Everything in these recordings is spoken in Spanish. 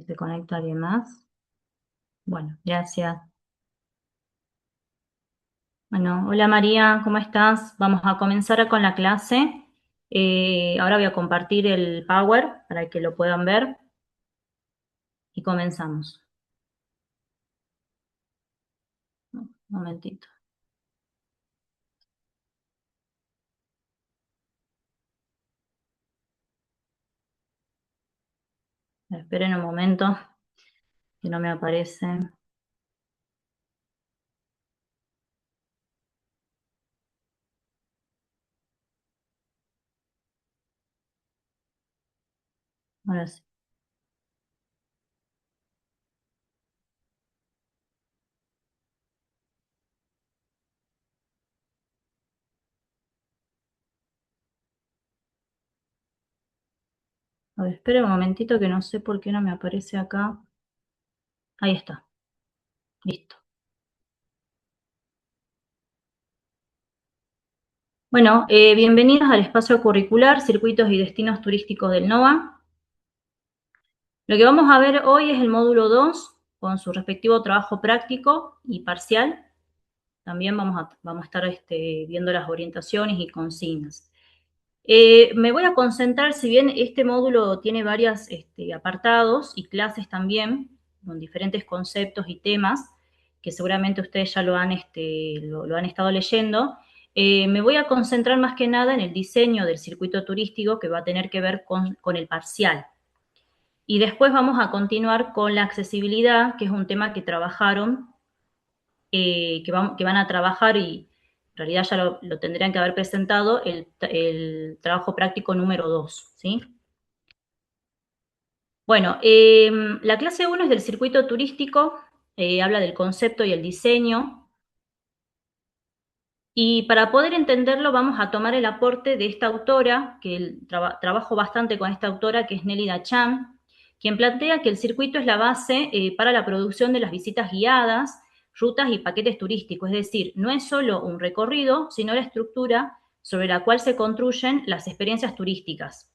¿Se conecta alguien más? Bueno, gracias. Bueno, hola María, ¿cómo estás? Vamos a comenzar con la clase. Ahora voy a compartir el Power para que lo puedan ver y comenzamos. Un momentito. Esperen un momento, que no me aparece. Ahora sí. A ver, esperen un momentito que no sé por qué no me aparece acá. Ahí está, listo. Bueno, bienvenidos al espacio curricular, Circuitos y Destinos Turísticos del NOA. Lo que vamos a ver hoy es el módulo 2 con su respectivo trabajo práctico y parcial. También vamos a estar viendo las orientaciones y consignas. Me voy a concentrar, si bien este módulo tiene varios apartados y clases también, con diferentes conceptos y temas, que seguramente ustedes ya lo han estado leyendo, me voy a concentrar más que nada en el diseño del circuito turístico que va a tener que ver con el parcial. Y después vamos a continuar con la accesibilidad, que es un tema que trabajaron, que van a trabajar y en realidad ya lo tendrían que haber presentado el trabajo práctico número 2, ¿sí? Bueno, la clase 1 es del circuito turístico, habla del concepto y el diseño, y para poder entenderlo vamos a tomar el aporte de esta autora, que trabajo bastante con esta autora, que es Nelly Chan, quien plantea que el circuito es la base para la producción de las visitas guiadas, rutas y paquetes turísticos, es decir, no es solo un recorrido, sino la estructura sobre la cual se construyen las experiencias turísticas.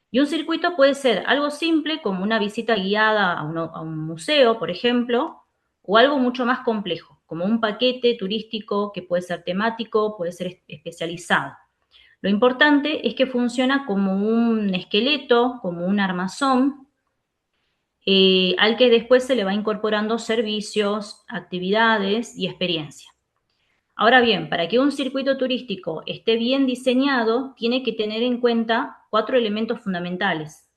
Y un circuito puede ser algo simple, como una visita guiada a un museo, por ejemplo, o algo mucho más complejo, como un paquete turístico que puede ser temático, puede ser especializado. Lo importante es que funciona como un esqueleto, como un armazón, al que después se le va incorporando servicios, actividades y experiencia. Ahora bien, para que un circuito turístico esté bien diseñado, tiene que tener en cuenta 4 elementos fundamentales.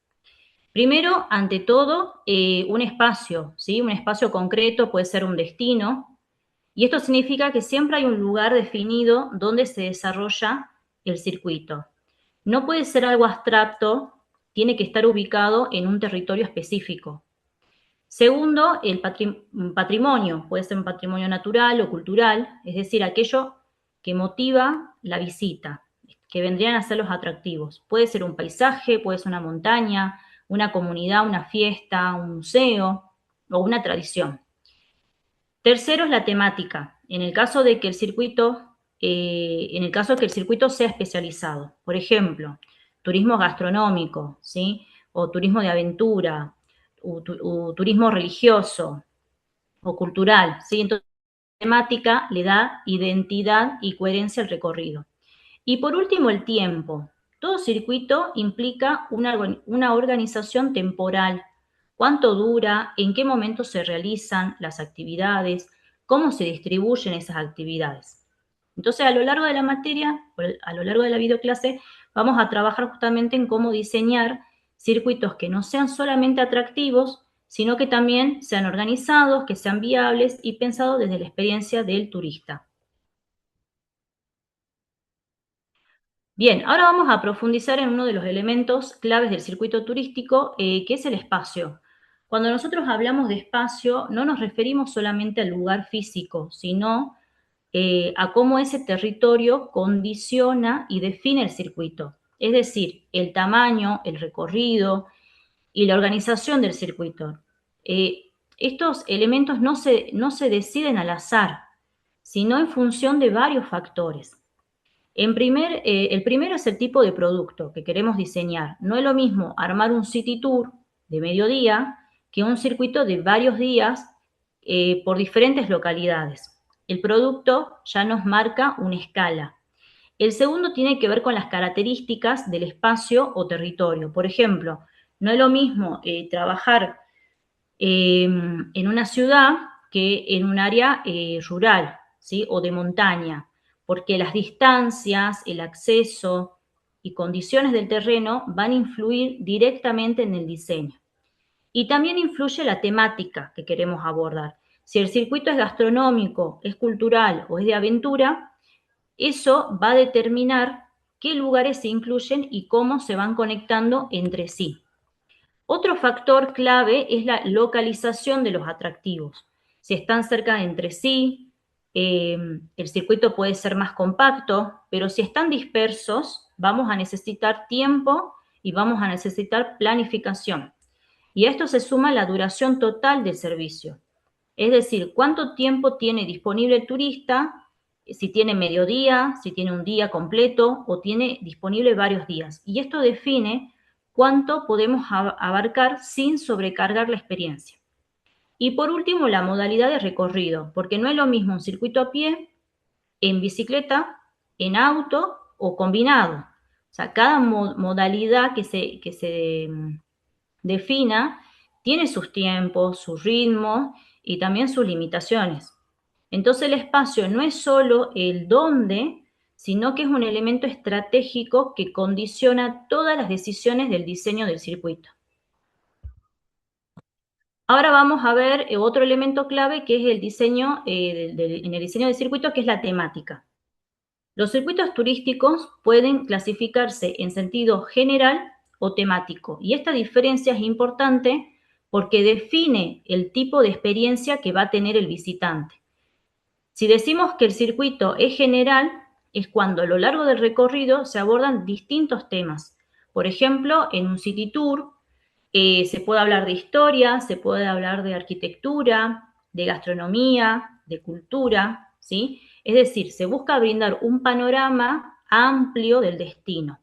Primero, ante todo, un espacio, ¿sí? Un espacio concreto puede ser un destino, y esto significa que siempre hay un lugar definido donde se desarrolla el circuito. No puede ser algo abstracto, tiene que estar ubicado en un territorio específico. Segundo, el patrimonio, puede ser un patrimonio natural o cultural, es decir, aquello que motiva la visita, que vendrían a ser los atractivos. Puede ser un paisaje, puede ser una montaña, una comunidad, una fiesta, un museo o una tradición. Tercero es la temática, en el caso de que el circuito sea especializado. Por ejemplo, turismo gastronómico, ¿sí? O turismo de aventura, o turismo religioso o cultural, ¿sí? Entonces, la temática le da identidad y coherencia al recorrido. Y por último, el tiempo. Todo circuito implica una organización temporal. ¿Cuánto dura? ¿En qué momento se realizan las actividades? ¿Cómo se distribuyen esas actividades? Entonces, a lo largo de la materia, a lo largo de la videoclase, vamos a trabajar justamente en cómo diseñar circuitos que no sean solamente atractivos, sino que también sean organizados, que sean viables y pensados desde la experiencia del turista. Bien, ahora vamos a profundizar en uno de los elementos claves del circuito turístico, que es el espacio. Cuando nosotros hablamos de espacio, no nos referimos solamente al lugar físico, sino a cómo ese territorio condiciona y define el circuito. Es decir, el tamaño, el recorrido y la organización del circuito. Estos elementos no se deciden al azar, sino en función de varios factores. El primero es el tipo de producto que queremos diseñar. No es lo mismo armar un city tour de mediodía que un circuito de varios días por diferentes localidades. El producto ya nos marca una escala. El segundo tiene que ver con las características del espacio o territorio. Por ejemplo, no es lo mismo trabajar en una ciudad que en un área rural, ¿sí? O de montaña, porque las distancias, el acceso y condiciones del terreno van a influir directamente en el diseño. Y también influye la temática que queremos abordar. Si el circuito es gastronómico, es cultural o es de aventura, eso va a determinar qué lugares se incluyen y cómo se van conectando entre sí. Otro factor clave es la localización de los atractivos. Si están cerca entre sí, el circuito puede ser más compacto, pero si están dispersos, vamos a necesitar tiempo y vamos a necesitar planificación. Y a esto se suma la duración total del servicio. Es decir, cuánto tiempo tiene disponible el turista, si tiene mediodía, si tiene un día completo o tiene disponible varios días. Y esto define cuánto podemos abarcar sin sobrecargar la experiencia. Y por último, la modalidad de recorrido, porque no es lo mismo un circuito a pie, en bicicleta, en auto o combinado. O sea, cada modalidad que se defina tiene sus tiempos, sus ritmos y también sus limitaciones. Entonces el espacio no es solo el dónde, sino que es un elemento estratégico que condiciona todas las decisiones del diseño del circuito. Ahora vamos a ver otro elemento clave que es el diseño, en el diseño del circuito, que es la temática. Los circuitos turísticos pueden clasificarse en sentido general o temático, y esta diferencia es importante porque define el tipo de experiencia que va a tener el visitante. Si decimos que el circuito es general, es cuando a lo largo del recorrido se abordan distintos temas. Por ejemplo, en un city tour se puede hablar de historia, se puede hablar de arquitectura, de gastronomía, de cultura, ¿sí? Es decir, se busca brindar un panorama amplio del destino.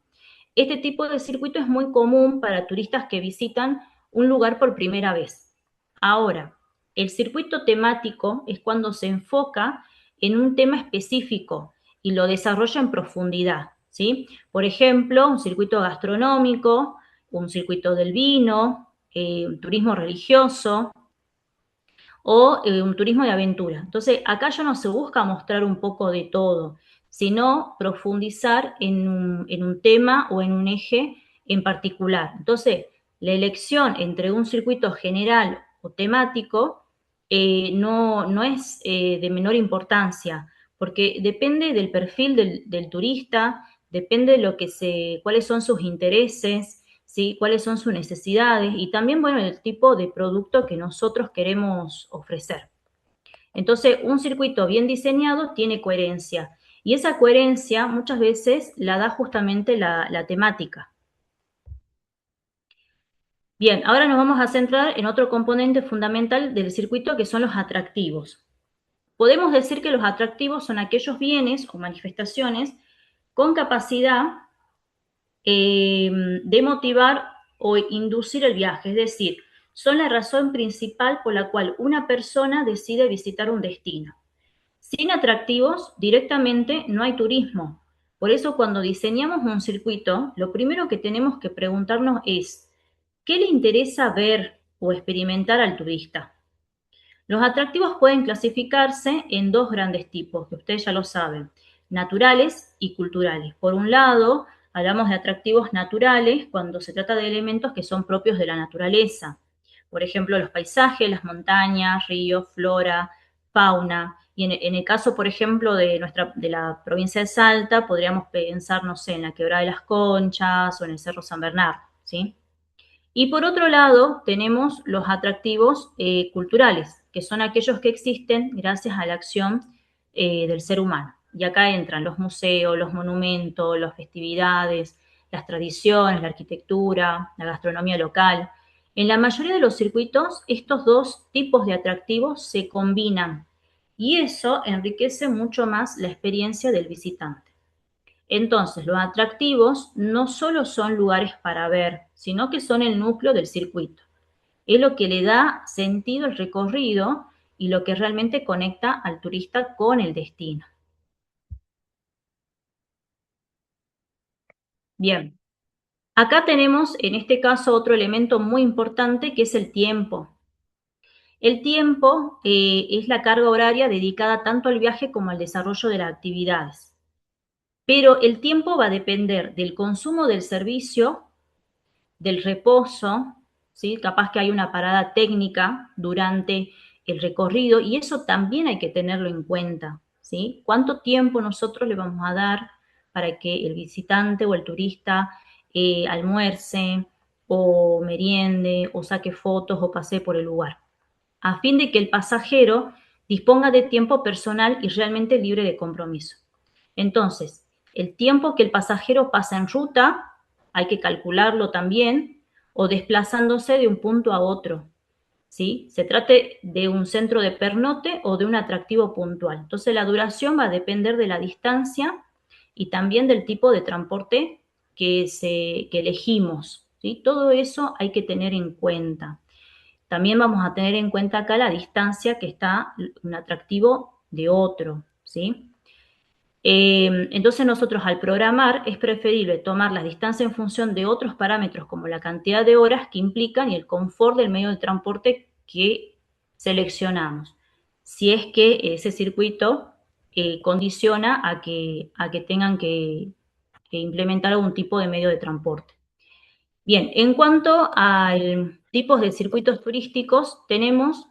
Este tipo de circuito es muy común para turistas que visitan un lugar por primera vez. Ahora, el circuito temático es cuando se enfoca en un tema específico y lo desarrolla en profundidad, ¿sí? Por ejemplo, un circuito gastronómico, un circuito del vino, un turismo religioso o un turismo de aventura. Entonces, acá ya no se busca mostrar un poco de todo, sino profundizar en un tema o en un eje en particular. Entonces, la elección entre un circuito general o temático no es de menor importancia, porque depende del perfil del turista, depende de cuáles son sus intereses, ¿sí? Cuáles son sus necesidades y también, bueno, el tipo de producto que nosotros queremos ofrecer. Entonces, un circuito bien diseñado tiene coherencia y esa coherencia muchas veces la da justamente la temática. Bien, ahora nos vamos a centrar en otro componente fundamental del circuito que son los atractivos. Podemos decir que los atractivos son aquellos bienes o manifestaciones con capacidad de motivar o inducir el viaje, es decir, son la razón principal por la cual una persona decide visitar un destino. Sin atractivos, directamente no hay turismo. Por eso cuando diseñamos un circuito, lo primero que tenemos que preguntarnos es, ¿qué le interesa ver o experimentar al turista? Los atractivos pueden clasificarse en dos grandes tipos, que ustedes ya lo saben, naturales y culturales. Por un lado, hablamos de atractivos naturales cuando se trata de elementos que son propios de la naturaleza. Por ejemplo, los paisajes, las montañas, ríos, flora, fauna. Y en el caso, por ejemplo, de la provincia de Salta, podríamos pensar, no sé, en la Quebrada de las Conchas o en el Cerro San Bernardo, ¿sí? Y por otro lado, tenemos los atractivos culturales, que son aquellos que existen gracias a la acción del ser humano. Y acá entran los museos, los monumentos, las festividades, las tradiciones, la arquitectura, la gastronomía local. En la mayoría de los circuitos, estos dos tipos de atractivos se combinan y eso enriquece mucho más la experiencia del visitante. Entonces, los atractivos no solo son lugares para ver, sino que son el núcleo del circuito. es lo que le da sentido al recorrido y lo que realmente conecta al turista con el destino. Bien, acá tenemos en este caso otro elemento muy importante que es el tiempo. El tiempo es la carga horaria dedicada tanto al viaje como al desarrollo de las actividades. Pero el tiempo va a depender del consumo del servicio, del reposo, ¿sí? Capaz que hay una parada técnica durante el recorrido y eso también hay que tenerlo en cuenta, ¿sí? ¿Cuánto tiempo nosotros le vamos a dar para que el visitante o el turista almuerce o meriende o saque fotos o pase por el lugar? A fin de que el pasajero disponga de tiempo personal y realmente libre de compromiso. Entonces, el tiempo que el pasajero pasa en ruta hay que calcularlo también o desplazándose de un punto a otro, ¿sí? Se trate de un centro de pernote o de un atractivo puntual. Entonces, la duración va a depender de la distancia y también del tipo de transporte que elegimos, ¿sí? Todo eso hay que tener en cuenta. También vamos a tener en cuenta acá la distancia que está un atractivo de otro, ¿sí? Entonces nosotros al programar es preferible tomar las distancias en función de otros parámetros como la cantidad de horas que implican y el confort del medio de transporte que seleccionamos. Si es que ese circuito condiciona a que tengan que implementar algún tipo de medio de transporte. Bien, en cuanto a tipos de circuitos turísticos, tenemos,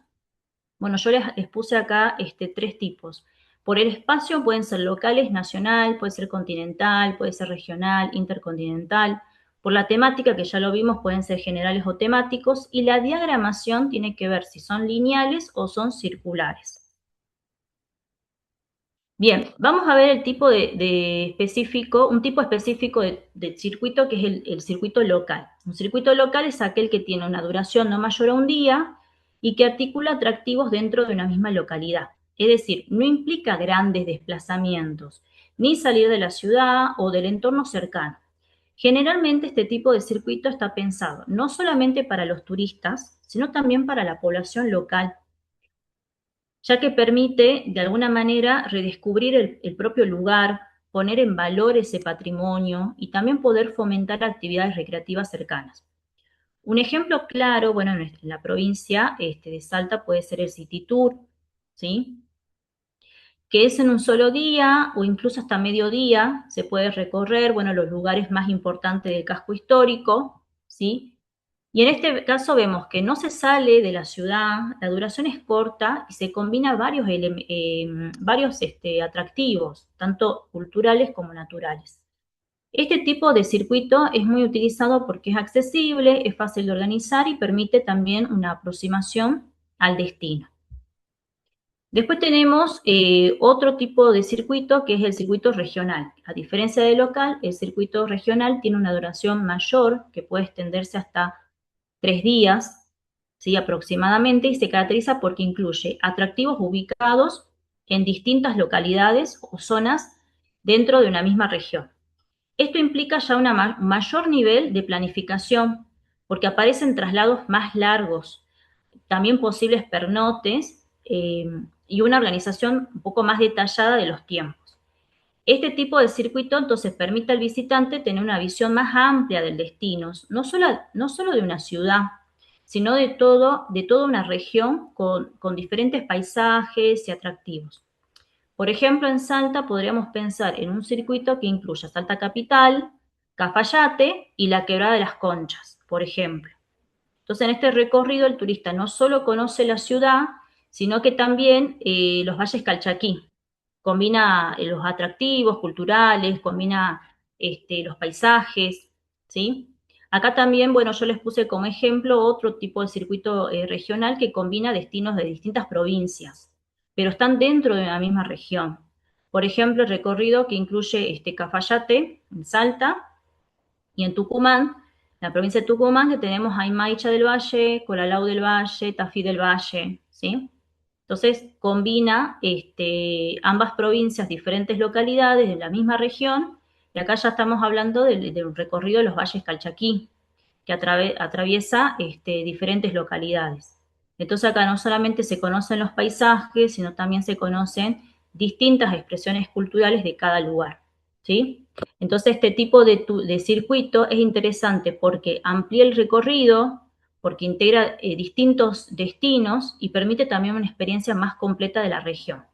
bueno, yo les puse acá tres tipos. Por el espacio pueden ser locales, nacional, puede ser continental, puede ser regional, intercontinental. Por la temática, que ya lo vimos, pueden ser generales o temáticos. Y la diagramación tiene que ver si son lineales o son circulares. Bien, vamos a ver el tipo de específico, un tipo específico de circuito que es el circuito local. Un circuito local es aquel que tiene una duración no mayor a un día y que articula atractivos dentro de una misma localidad. Es decir, no implica grandes desplazamientos, ni salir de la ciudad o del entorno cercano. Generalmente este tipo de circuito está pensado no solamente para los turistas, sino también para la población local, ya que permite de alguna manera redescubrir el propio lugar, poner en valor ese patrimonio y también poder fomentar actividades recreativas cercanas. Un ejemplo claro, bueno, en la provincia de Salta puede ser el City Tour, ¿sí? Que es en un solo día o incluso hasta mediodía, se puede recorrer, bueno, los lugares más importantes del casco histórico, ¿sí? Y en este caso vemos que no se sale de la ciudad, la duración es corta y se combina varios atractivos, tanto culturales como naturales. Este tipo de circuito es muy utilizado porque es accesible, es fácil de organizar y permite también una aproximación al destino. Después tenemos otro tipo de circuito que es el circuito regional. A diferencia del local, el circuito regional tiene una duración mayor que puede extenderse hasta 3 días, ¿sí? Aproximadamente, y se caracteriza porque incluye atractivos ubicados en distintas localidades o zonas dentro de una misma región. Esto implica ya un mayor nivel de planificación porque aparecen traslados más largos, también posibles pernotes y una organización un poco más detallada de los tiempos. Este tipo de circuito entonces permite al visitante tener una visión más amplia del destino, no solo de una ciudad, sino de toda una región con diferentes paisajes y atractivos. Por ejemplo, en Salta podríamos pensar en un circuito que incluya Salta Capital, Cafayate y la Quebrada de las Conchas, por ejemplo. Entonces, en este recorrido el turista no solo conoce la ciudad, sino que también los valles Calchaquí. Combina los atractivos culturales, combina los paisajes, ¿sí? Acá también, bueno, yo les puse como ejemplo otro tipo de circuito regional que combina destinos de distintas provincias, pero están dentro de la misma región. Por ejemplo, el recorrido que incluye Cafayate, en Salta, y en Tucumán, la provincia de Tucumán, que tenemos ahí Maicha del Valle, Colalau del Valle, Tafí del Valle, ¿sí? Entonces combina ambas provincias, diferentes localidades de la misma región, y acá ya estamos hablando de un recorrido de los valles Calchaquí, que atraviesa diferentes localidades. Entonces acá no solamente se conocen los paisajes, sino también se conocen distintas expresiones culturales de cada lugar, ¿sí? Entonces este tipo de circuito es interesante porque amplía el recorrido, porque integra distintos destinos y permite también una experiencia más completa de la región.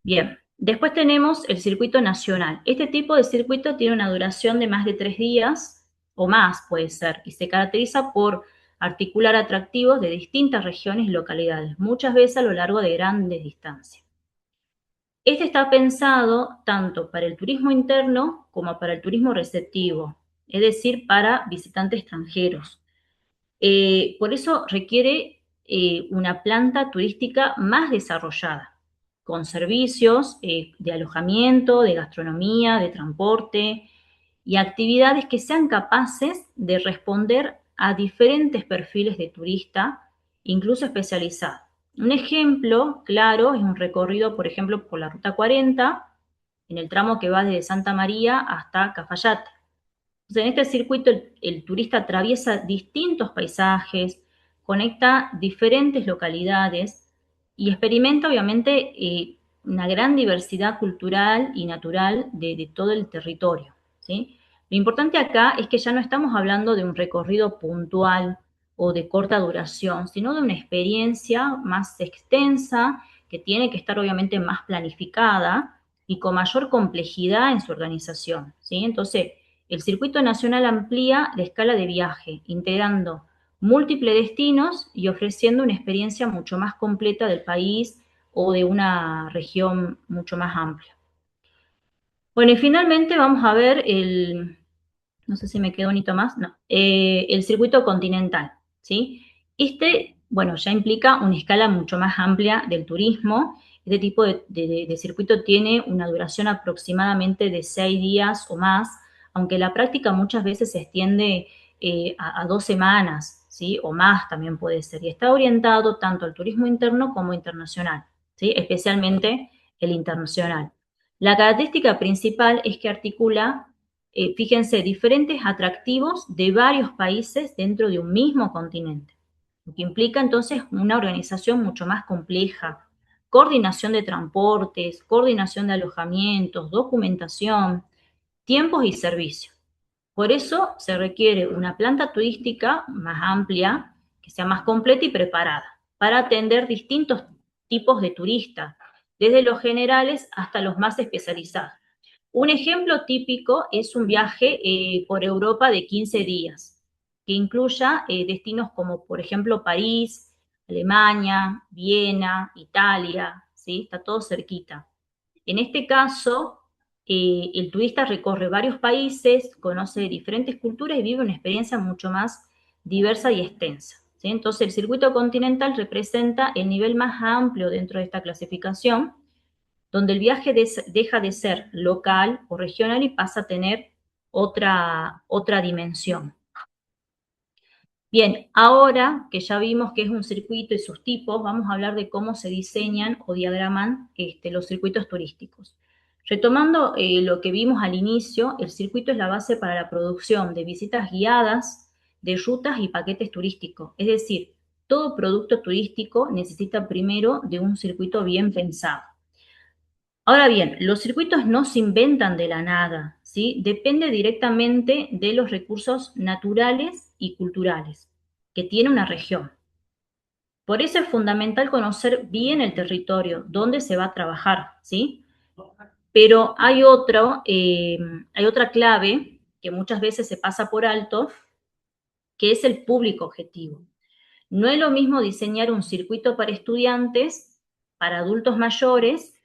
Bien, después tenemos el circuito nacional. Este tipo de circuito tiene una duración de más de 3 días o más, puede ser, y se caracteriza por articular atractivos de distintas regiones y localidades, muchas veces a lo largo de grandes distancias. Este está pensado tanto para el turismo interno como para el turismo receptivo, es decir, para visitantes extranjeros. Por eso requiere una planta turística más desarrollada, con servicios de alojamiento, de gastronomía, de transporte y actividades que sean capaces de responder a diferentes perfiles de turista, incluso especializados. Un ejemplo claro es un recorrido, por ejemplo, por la Ruta 40, en el tramo que va desde Santa María hasta Cafayate. Entonces, en este circuito el turista atraviesa distintos paisajes, conecta diferentes localidades y experimenta obviamente una gran diversidad cultural y natural de todo el territorio, ¿sí? Lo importante acá es que ya no estamos hablando de un recorrido puntual o de corta duración, sino de una experiencia más extensa que tiene que estar obviamente más planificada y con mayor complejidad en su organización, ¿sí? Entonces, el circuito nacional amplía la escala de viaje, integrando múltiples destinos y ofreciendo una experiencia mucho más completa del país o de una región mucho más amplia. Bueno, y finalmente vamos a ver no sé si me quedó bonito más, no, el circuito continental, ¿sí? Bueno, ya implica una escala mucho más amplia del turismo. Este tipo de circuito tiene una duración aproximadamente de 6 días o más, aunque la práctica muchas veces se extiende a 2 semanas, ¿sí? O más también puede ser. Y está orientado tanto al turismo interno como internacional, ¿sí? Especialmente el internacional. La característica principal es que articula, fíjense, diferentes atractivos de varios países dentro de un mismo continente, lo que implica entonces una organización mucho más compleja, coordinación de transportes, coordinación de alojamientos, documentación, tiempos y servicios. Por eso se requiere una planta turística más amplia, que sea más completa y preparada, para atender distintos tipos de turistas, desde los generales hasta los más especializados. Un ejemplo típico es un viaje por Europa de 15 días, que incluya destinos como, por ejemplo, París, Alemania, Viena, Italia, ¿sí? Está todo cerquita. En este caso, el turista recorre varios países, conoce diferentes culturas y vive una experiencia mucho más diversa y extensa, ¿sí? Entonces, el circuito continental representa el nivel más amplio dentro de esta clasificación, donde el viaje deja de ser local o regional y pasa a tener otra dimensión. Bien, ahora que ya vimos qué es un circuito y sus tipos, vamos a hablar de cómo se diseñan o diagraman los circuitos turísticos. Retomando lo que vimos al inicio, el circuito es la base para la producción de visitas guiadas, de rutas y paquetes turísticos. Es decir, todo producto turístico necesita primero de un circuito bien pensado. Ahora bien, los circuitos no se inventan de la nada, ¿sí? Depende directamente de los recursos naturales y culturales que tiene una región. Por eso es fundamental conocer bien el territorio, dónde se va a trabajar, ¿sí? Pero hay otra clave que muchas veces se pasa por alto, que es el público objetivo. No es lo mismo diseñar un circuito para estudiantes, para adultos mayores,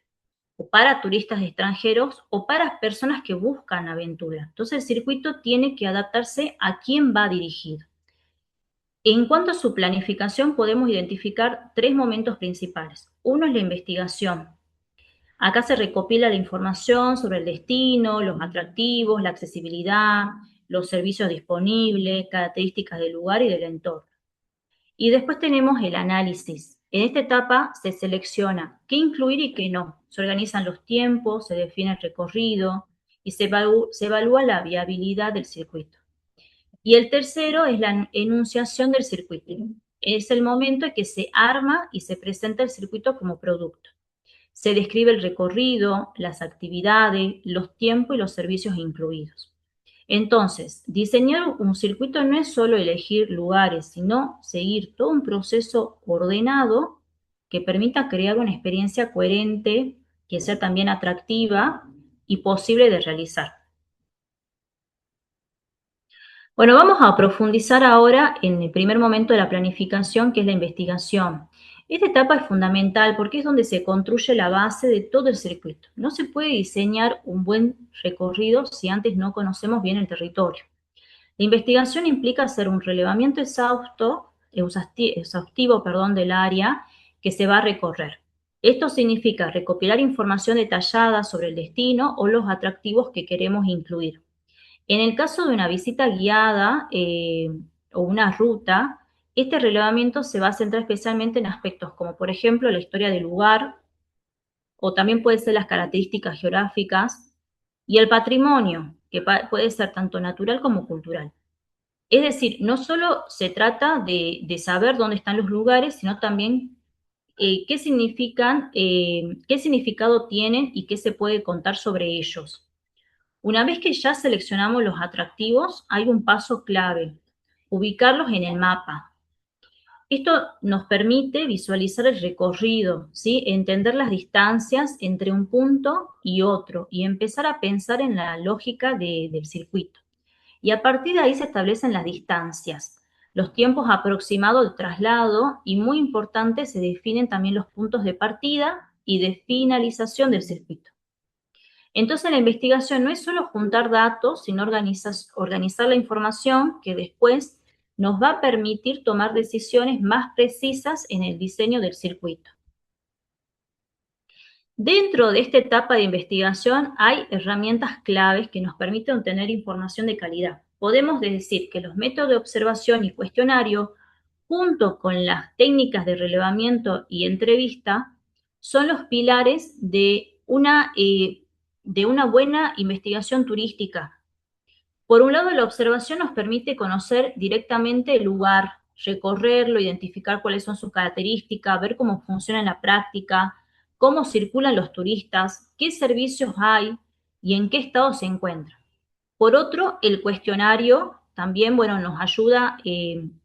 o para turistas extranjeros o para personas que buscan aventura. Entonces el circuito tiene que adaptarse a quién va dirigido. En cuanto a su planificación, podemos identificar 3 momentos principales. Uno es la investigación. Acá se recopila la información sobre el destino, los atractivos, la accesibilidad, los servicios disponibles, características del lugar y del entorno. Y después tenemos el análisis. En esta etapa se selecciona qué incluir y qué no. Se organizan los tiempos, se define el recorrido y se evalúa la viabilidad del circuito. Y el tercero es la enunciación del circuito. Es el momento en que se arma y se presenta el circuito como producto. Se describe el recorrido, las actividades, los tiempos y los servicios incluidos. Entonces, diseñar un circuito no es solo elegir lugares, sino seguir todo un proceso ordenado que permita crear una experiencia coherente, que sea también atractiva y posible de realizar. Bueno, vamos a profundizar ahora en el primer momento de la planificación, que es la investigación. Esta etapa es fundamental porque es donde se construye la base de todo el circuito. No se puede diseñar un buen recorrido si antes no conocemos bien el territorio. La investigación implica hacer un relevamiento exhaustivo, del área que se va a recorrer. Esto significa recopilar información detallada sobre el destino o los atractivos que queremos incluir. En el caso de una visita guiada o una ruta, este relevamiento se va a centrar especialmente en aspectos como, por ejemplo, la historia del lugar, o también puede ser las características geográficas y el patrimonio, que puede ser tanto natural como cultural. Es decir, no solo se trata de saber dónde están los lugares, sino también qué significan, qué significado tienen y qué se puede contar sobre ellos. Una vez que ya seleccionamos los atractivos, hay un paso clave, ubicarlos en el mapa. Esto nos permite visualizar el recorrido, ¿sí? Entender las distancias entre un punto y otro y empezar a pensar en la lógica del circuito. Y a partir de ahí se establecen las distancias, los tiempos aproximados de traslado y, muy importante, se definen también los puntos de partida y de finalización del circuito. Entonces, la investigación no es solo juntar datos, sino organizar la información que después nos va a permitir tomar decisiones más precisas en el diseño del circuito. Dentro de esta etapa de investigación hay herramientas claves que nos permiten obtener información de calidad. Podemos decir que los métodos de observación y cuestionario, junto con las técnicas de relevamiento y entrevista, son los pilares de una buena investigación turística. Por un lado, la observación nos permite conocer directamente el lugar, recorrerlo, identificar cuáles son sus características, ver cómo funciona en la práctica, cómo circulan los turistas, qué servicios hay y en qué estado se encuentran. Por otro, el cuestionario también, nos ayuda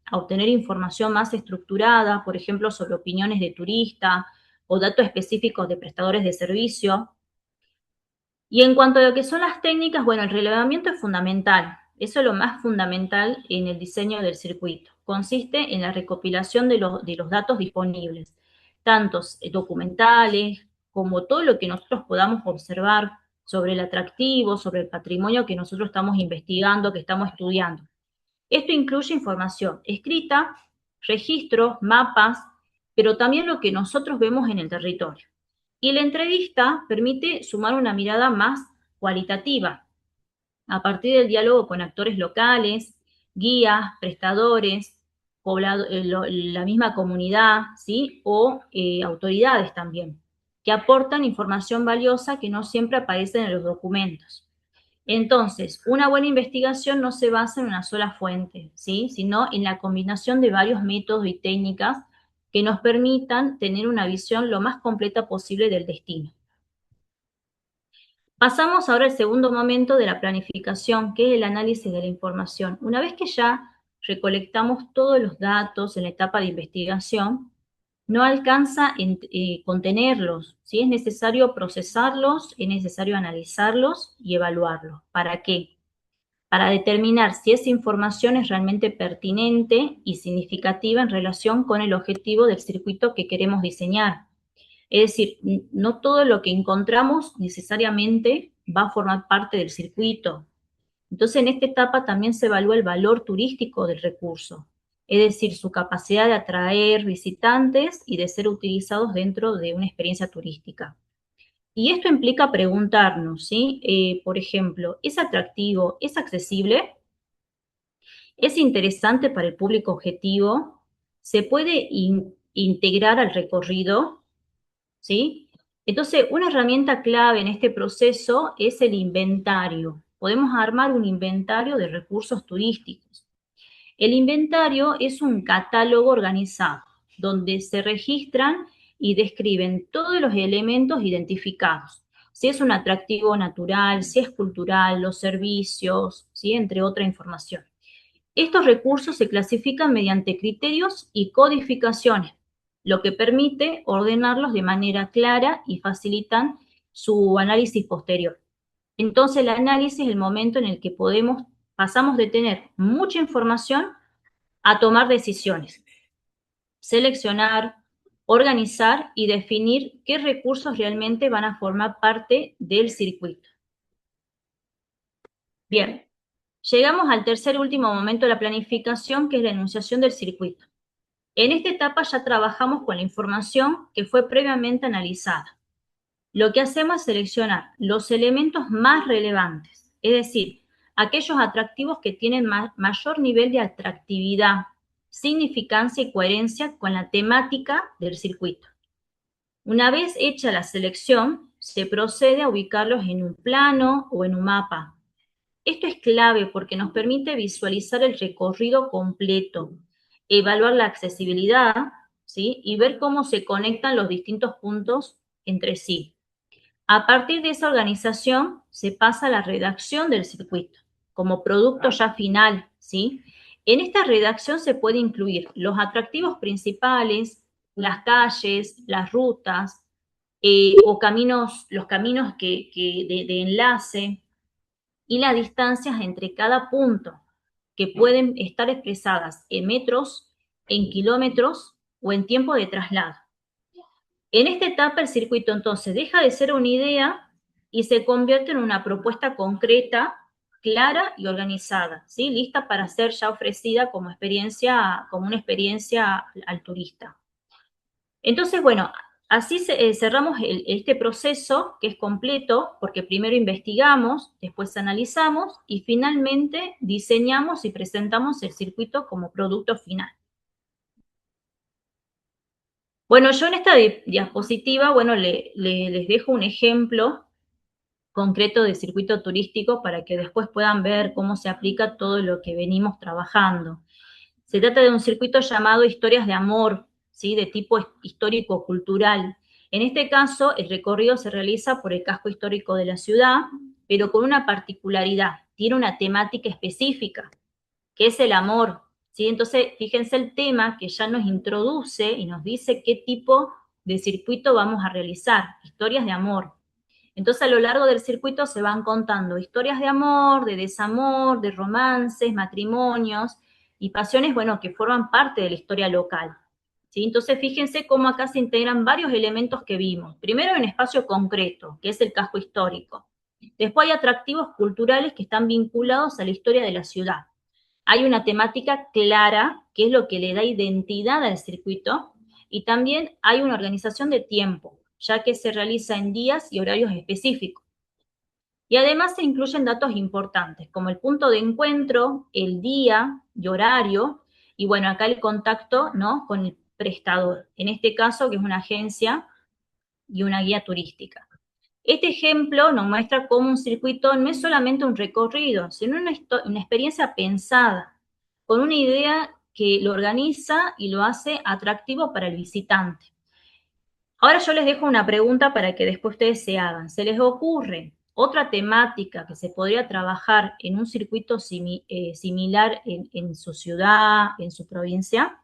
a obtener información más estructurada, por ejemplo, sobre opiniones de turistas o datos específicos de prestadores de servicio. Y en cuanto a lo que son las técnicas, el relevamiento es fundamental. Eso es lo más fundamental en el diseño del circuito. Consiste en la recopilación de los datos disponibles, tantos documentales como todo lo que nosotros podamos observar sobre el atractivo, sobre el patrimonio que nosotros estamos investigando, que estamos estudiando. Esto incluye información escrita, registros, mapas, pero también lo que nosotros vemos en el territorio. Y la entrevista permite sumar una mirada más cualitativa, a partir del diálogo con actores locales, guías, prestadores, la misma comunidad, ¿sí? O autoridades también, que aportan información valiosa que no siempre aparece en los documentos. Entonces, una buena investigación no se basa en una sola fuente, ¿sí? Sino en la combinación de varios métodos y técnicas que nos permitan tener una visión lo más completa posible del destino. Pasamos ahora al segundo momento de la planificación, que es el análisis de la información. Una vez que ya recolectamos todos los datos en la etapa de investigación, no alcanza contenerlos, ¿sí? Es necesario procesarlos, es necesario analizarlos y evaluarlos. ¿Para qué? Para determinar si esa información es realmente pertinente y significativa en relación con el objetivo del circuito que queremos diseñar. Es decir, no todo lo que encontramos necesariamente va a formar parte del circuito. Entonces, en esta etapa también se evalúa el valor turístico del recurso, es decir, su capacidad de atraer visitantes y de ser utilizados dentro de una experiencia turística. Y esto implica preguntarnos, ¿sí? Por ejemplo, ¿es atractivo? ¿Es accesible? ¿Es interesante para el público objetivo? ¿Se puede integrar al recorrido? ¿Sí? Entonces, una herramienta clave en este proceso es el inventario. podemos armar un inventario de recursos turísticos. El inventario es un catálogo organizado donde se registran y describen todos los elementos identificados. Si es un atractivo natural, si es cultural, los servicios, ¿sí? Entre otra información. Estos recursos se clasifican mediante criterios y codificaciones, lo que permite ordenarlos de manera clara y facilitan su análisis posterior. Entonces, el análisis es el momento en el que pasamos de tener mucha información a tomar decisiones, seleccionar, organizar y definir qué recursos realmente van a formar parte del circuito. Bien, llegamos al tercer y último momento de la planificación, que es la enunciación del circuito. En esta etapa ya trabajamos con la información que fue previamente analizada. Lo que hacemos es seleccionar los elementos más relevantes, es decir, aquellos atractivos que tienen mayor nivel de atractividad, significancia y coherencia con la temática del circuito. Una vez hecha la selección, se procede a ubicarlos en un plano o en un mapa. Esto es clave porque nos permite visualizar el recorrido completo, evaluar la accesibilidad, ¿sí? Y ver cómo se conectan los distintos puntos entre sí. A partir de esa organización se pasa a la redacción del circuito como producto ya final, ¿sí? En esta redacción se puede incluir los atractivos principales, las calles, las rutas o los caminos de enlace y las distancias entre cada punto, que pueden estar expresadas en metros, en kilómetros o en tiempo de traslado. En esta etapa el circuito entonces deja de ser una idea y se convierte en una propuesta concreta, clara y organizada, ¿sí? Lista para ser ya ofrecida como una experiencia al turista. Entonces, bueno, así cerramos este proceso que es completo porque primero investigamos, después analizamos y finalmente diseñamos y presentamos el circuito como producto final. Bueno, yo en esta diapositiva, bueno, les dejo un ejemplo concreto de circuito turístico para que después puedan ver cómo se aplica todo lo que venimos trabajando. Se trata de un circuito llamado Historias de Amor, ¿sí? De tipo histórico-cultural. En este caso, el recorrido se realiza por el casco histórico de la ciudad, pero con una particularidad, tiene una temática específica, que es el amor, ¿sí? Entonces, fíjense el tema que ya nos introduce y nos dice qué tipo de circuito vamos a realizar, historias de amor. Entonces, a lo largo del circuito se van contando historias de amor, de desamor, de romances, matrimonios y pasiones, bueno, que forman parte de la historia local. ¿Sí? Entonces, fíjense cómo acá se integran varios elementos que vimos. Primero, en espacio concreto, que es el casco histórico. Después hay atractivos culturales que están vinculados a la historia de la ciudad. Hay una temática clara, que es lo que le da identidad al circuito, y también hay una organización de tiempo, ya que se realiza en días y horarios específicos. Y además se incluyen datos importantes, como el punto de encuentro, el día y horario, y bueno, acá el contacto, ¿no? Con el prestador, en este caso que es una agencia y una guía turística. Este ejemplo nos muestra cómo un circuito no es solamente un recorrido, sino una experiencia pensada, con una idea que lo organiza y lo hace atractivo para el visitante. Ahora yo les dejo una pregunta para que después ustedes se hagan. ¿Se les ocurre otra temática que se podría trabajar en un circuito similar en su ciudad, en su provincia?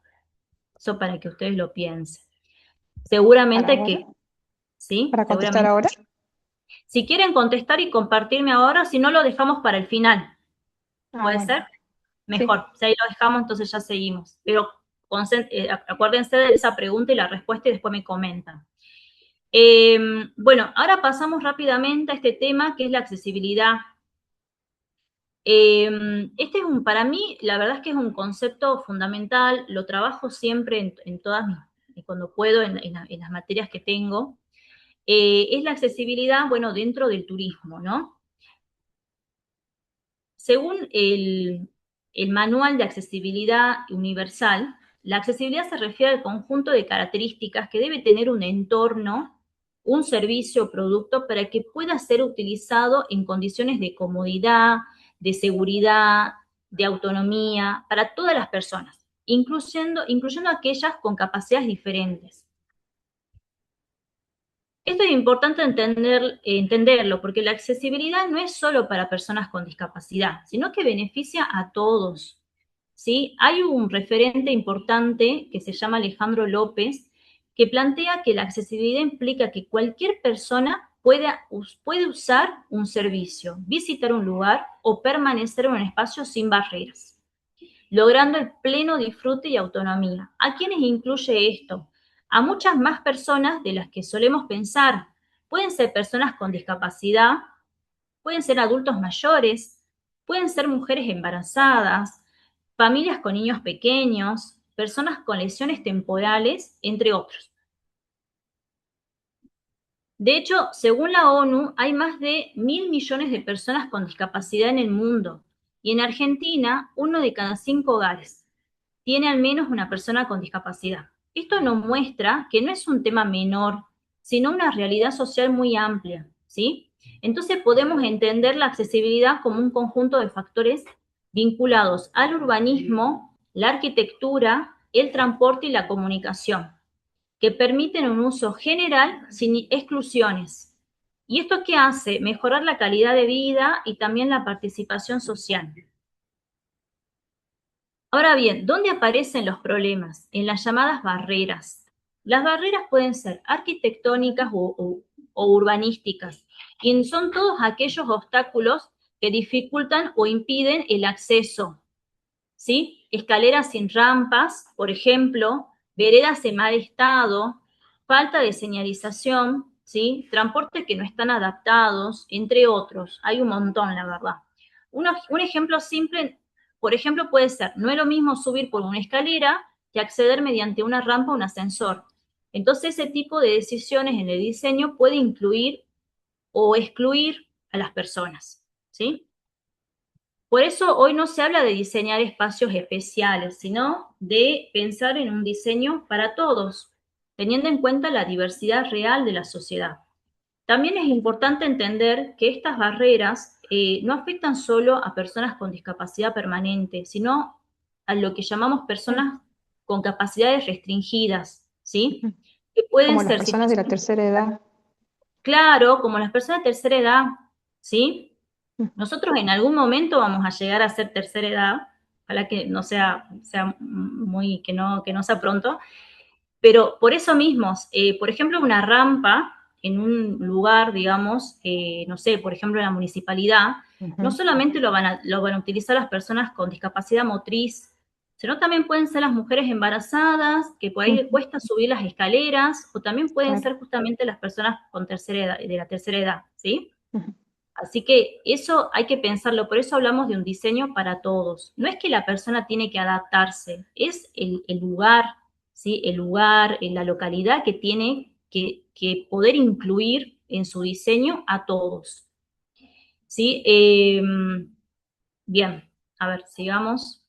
Eso para que ustedes lo piensen. ¿Para Seguramente ahora? que, ¿sí? ¿Para contestar Seguramente. ahora? Si quieren contestar y compartirme ahora, si no lo dejamos para el final. Ah, ¿Puede bueno, ser? sí. Mejor. Si ahí lo dejamos, entonces ya seguimos. Pero acuérdense de esa pregunta y la respuesta y después me comentan. Bueno, ahora pasamos rápidamente a este tema que es la accesibilidad. Este es para mí, la verdad es que es un concepto fundamental, lo trabajo siempre en todas cuando puedo, en las materias que tengo. Es la accesibilidad, bueno, dentro del turismo, ¿no? Según el Manual de Accesibilidad Universal, la accesibilidad se refiere al conjunto de características que debe tener un entorno un servicio o producto para que pueda ser utilizado en condiciones de comodidad, de seguridad, de autonomía para todas las personas, incluyendo aquellas con capacidades diferentes. Esto es importante entenderlo, porque la accesibilidad no es solo para personas con discapacidad, sino que beneficia a todos. ¿Sí? Hay un referente importante que se llama Alejandro López, que plantea que la accesibilidad implica que cualquier persona puede usar un servicio, visitar un lugar o permanecer en un espacio sin barreras, logrando el pleno disfrute y autonomía. ¿A quiénes incluye esto? A muchas más personas de las que solemos pensar. Pueden ser personas con discapacidad, pueden ser adultos mayores, pueden ser mujeres embarazadas, familias con niños pequeños, personas con lesiones temporales, entre otros. De hecho, según la ONU, hay más de 1.000 millones de personas con discapacidad en el mundo y en Argentina, 1 de cada 5 hogares tiene al menos una persona con discapacidad. Esto nos muestra que no es un tema menor, sino una realidad social muy amplia, ¿sí? Entonces podemos entender la accesibilidad como un conjunto de factores vinculados al urbanismo, la arquitectura, el transporte y la comunicación, que permiten un uso general sin exclusiones. ¿Y esto qué hace? Mejorar la calidad de vida y también la participación social. Ahora bien, ¿dónde aparecen los problemas? En las llamadas barreras. Las barreras pueden ser arquitectónicas o urbanísticas y son todos aquellos obstáculos que dificultan o impiden el acceso, ¿sí? Escaleras sin rampas, por ejemplo, veredas en mal estado, falta de señalización, ¿sí? Transportes que no están adaptados, entre otros. Hay un montón, la verdad. Un ejemplo simple, por ejemplo, puede ser, no es lo mismo subir por una escalera que acceder mediante una rampa o un ascensor. Entonces, ese tipo de decisiones en el diseño puede incluir o excluir a las personas, ¿sí? Por eso hoy no se habla de diseñar espacios especiales, sino de pensar en un diseño para todos, teniendo en cuenta la diversidad real de la sociedad. También es importante entender que estas barreras no afectan solo a personas con discapacidad permanente, sino a lo que llamamos Sí. personas con capacidades restringidas, ¿sí? Que pueden Como las ser personas de la situaciones, tercera edad. claro, como las personas de tercera edad, ¿sí? Mm. Nosotros en algún momento vamos a llegar a ser tercera edad, ojalá que no sea muy, que no sea pronto, pero por eso mismo, por ejemplo, una rampa en un lugar, digamos, no sé, por ejemplo, en la municipalidad, no Ujú. solamente lo van a utilizar las personas con discapacidad motriz, sino también pueden ser las mujeres embarazadas, que por ahí les Ujú. cuesta subir las escaleras, o también pueden Claro. ser justamente las personas con tercera edad, de la tercera edad, ¿sí? Ujú. Así que eso hay que pensarlo, por eso hablamos de un diseño para todos. No es que la persona tiene que adaptarse, es el lugar, ¿sí? El lugar, la localidad que tiene que poder incluir en su diseño a todos, ¿sí? Bien, a ver, sigamos.